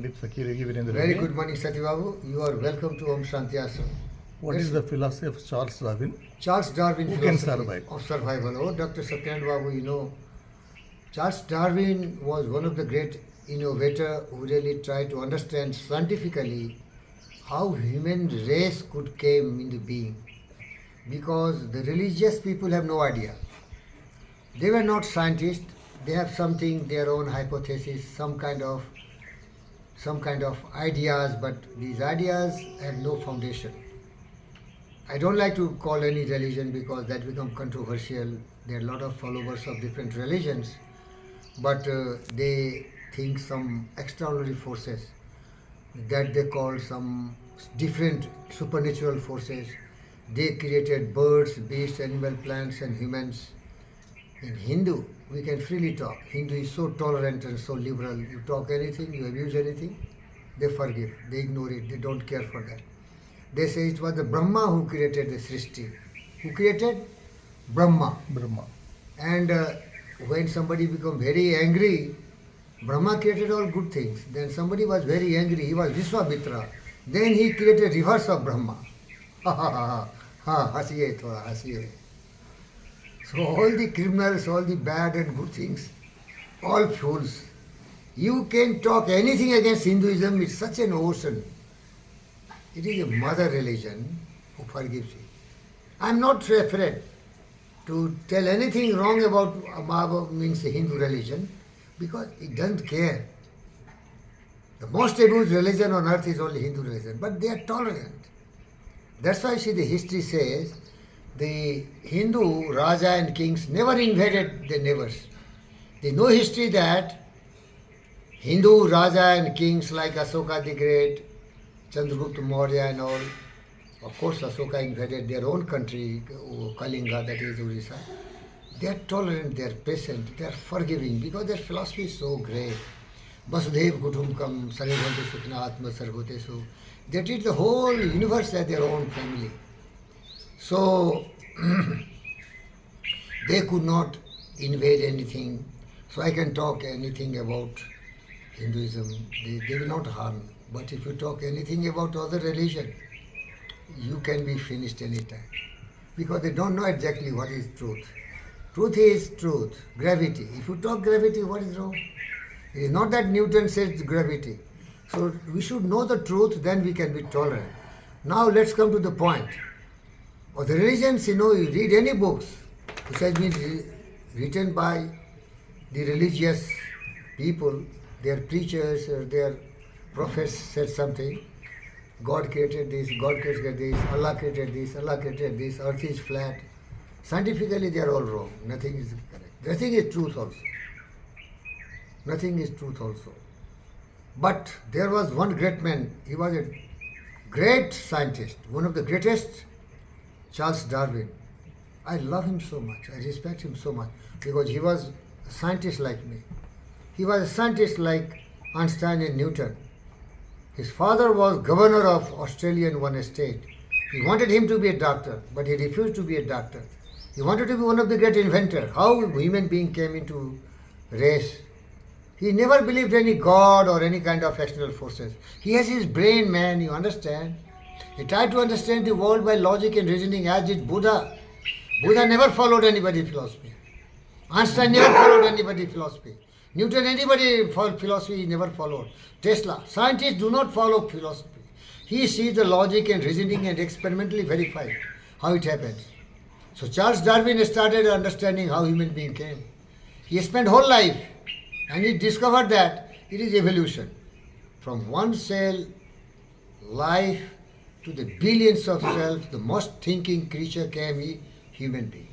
Very good morning, Satyababu. You are welcome to Om Shanti Ashram. What is the philosophy of Charles Darwin? Charles Darwin Who can philosophy survive? of survival. Oh, Dr. Satyanand Babu, you know, Charles Darwin was one of the great innovators who really tried to understand scientifically how human race could came into being. Because the religious people have no idea. They were not scientists. They have something, their own hypothesis, some kind of ideas, but these ideas have no foundation. I don't like to call any religion because that becomes controversial. There are a lot of followers of different religions, but they think some extraordinary forces that they call some different supernatural forces. They created birds, beasts, animal, plants and humans. In Hindu, we can freely talk. Hindu is so tolerant and so liberal. You talk anything, you abuse anything, they forgive, they ignore it, they don't care for that. They say it was the Brahma who created the Srishti. Who created? Brahma. And when somebody becomes very angry, Brahma created all good things. Then somebody was very angry, he was Vishwamitra. Then he created reverse of Brahma. Ha ha ha ha, hasiye thoda, hasiye. So all the criminals, all the bad and good things, all fools. You can talk anything against Hinduism, it's such an ocean. It is a mother religion who forgives you. I am not afraid to tell anything wrong about means the Hindu religion because it doesn't care. The most abused religion on earth is only Hindu religion, but they are tolerant. That's why see the history says the Hindu Raja and kings never invaded their neighbors. They know history that Hindu Raja and kings like Asoka the Great, Chandragupta Maurya and all, of course Asoka invaded their own country, Kalinga, that is Orissa. They are tolerant, they are patient, they are forgiving because their philosophy is so great. Vasudev Kutumbakam Sarvabhavantu Sukhina Atma Sarvabhutesu. They treat the whole universe as their own family. So, they could not invade anything. So I can talk anything about Hinduism. They will not harm. But if you talk anything about other religion, you can be finished anytime. Because they don't know exactly what is truth. Truth is truth. Gravity. If you talk gravity, what is wrong? It is not that Newton says gravity. So we should know the truth, then we can be tolerant. Now let's come to the point. Or the religions, you read any books which has been written by the religious people, their preachers or their prophets said something. God created this, God created this, Allah created this, Allah created this, earth is flat. Scientifically they are all wrong. Nothing is correct. Nothing is truth also. Nothing is truth also. But there was one great man, he was a great scientist, one of the greatest, Charles Darwin. I love him so much, I respect him so much because he was a scientist like me. He was a scientist like Einstein and Newton. His father was governor of Australian one state. He wanted him to be a doctor, but he refused to be a doctor. He wanted to be one of the great inventors. How human being came into race. He never believed any God or any kind of external forces. He has his brain, man, you understand? He tried to understand the world by logic and reasoning, as did Buddha. Buddha never followed anybody's philosophy. Einstein never followed anybody's philosophy. Newton, anybody philosophy he never followed. Tesla, scientists do not follow philosophy. He sees the logic and reasoning and experimentally verifies how it happens. So Charles Darwin started understanding how human being came. He spent whole life and he discovered that it is evolution. From one cell, life, to the billions of cells, the most thinking creature came, human being.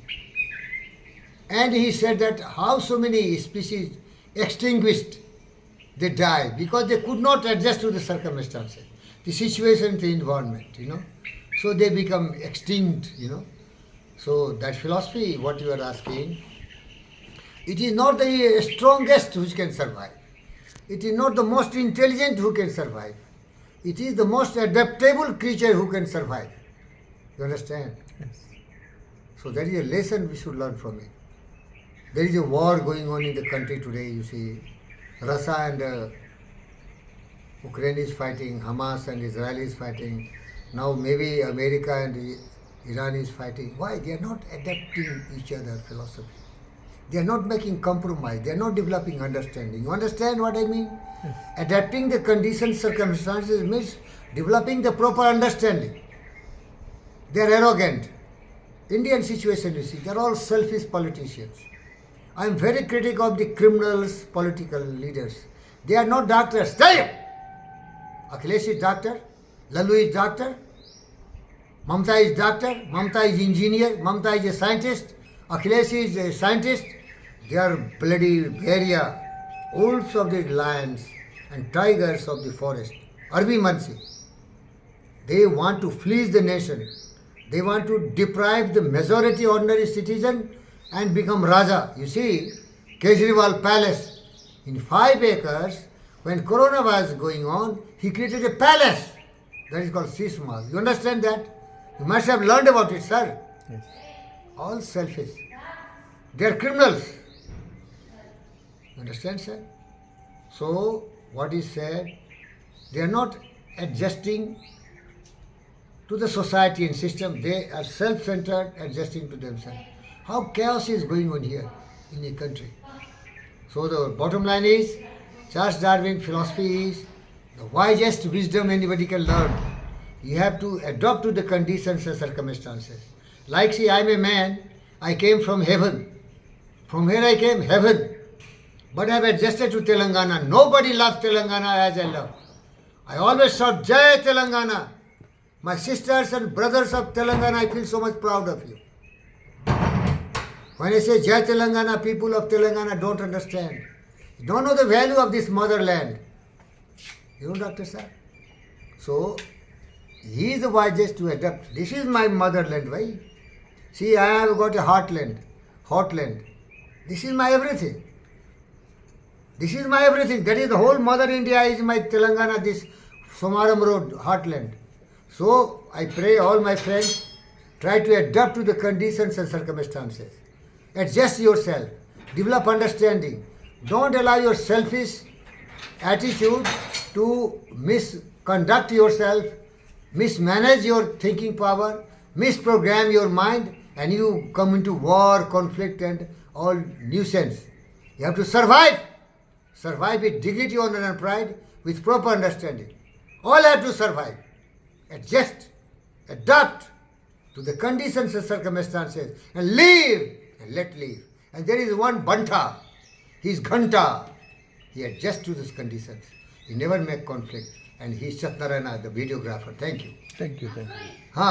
And he said that how so many species extinguished, they died because they could not adjust to the circumstances, the situation, the environment, So they become extinct, So that philosophy, what you are asking, it is not the strongest which can survive. It is not the most intelligent who can survive. It is the most adaptable creature who can survive. You understand? Yes. So that is a lesson we should learn from it. There is a war going on in the country today, you see. Russia and Ukraine is fighting, Hamas and Israel is fighting. Now maybe America and Iran is fighting. Why? They are not adapting each other's philosophy. They are not making compromise. They are not developing understanding. You understand what I mean? Adapting the conditions, circumstances means developing the proper understanding. They are arrogant. Indian situation, you see, they are all selfish politicians. I am very critical of the criminals, political leaders. They are not doctors. Stay! Akhilesh is doctor. Lalu is doctor. Mamta is doctor. Mamta is engineer. Mamta is a scientist. Akhilesh is a scientist. They are bloody barrier, wolves of the lions and tigers of the forest. Arbi Mansi. They want to fleece the nation. They want to deprive the majority ordinary citizen and become Raja. You see, Kejriwal Palace, in 5 acres, when Corona was going on, he created a palace. That is called Sisma. You understand that? You must have learned about it, sir. Yes. All selfish. They are criminals. You understand, sir? So, what is said, they are not adjusting to the society and system. They are self-centered, adjusting to themselves. How chaos is going on here in the country. So the bottom line is, Charles Darwin philosophy is the wisest wisdom anybody can learn. You have to adapt to the conditions and circumstances. Like, see, I'm a man, I came from heaven. From here I came, heaven. But I've adjusted to Telangana. Nobody loves Telangana as I love. I always shout, Jai Telangana. My sisters and brothers of Telangana, I feel so much proud of you. When I say Jai Telangana, people of Telangana don't understand. You don't know the value of this motherland. You know, Dr. Sir? So, he is the wisest to adapt. This is my motherland, right? See, I have got a heartland, hotland. This is my everything. This is my everything. That is the whole Mother India is my Telangana, this Somaram Road, heartland. So, I pray all my friends, try to adapt to the conditions and circumstances. Adjust yourself. Develop understanding. Don't allow your selfish attitude to misconduct yourself, mismanage your thinking power, misprogram your mind, and you come into war, conflict, and all nuisance. You have to survive. Survive with dignity, honor, and pride, with proper understanding. All have to survive. Adjust, adapt to the conditions and circumstances, and live and let live. And there is one Banta, he is Ghanta. He adjusts to these conditions. He never make conflict. And he is Satnarayana, the videographer. Thank you. Thank you. Thank you. Huh.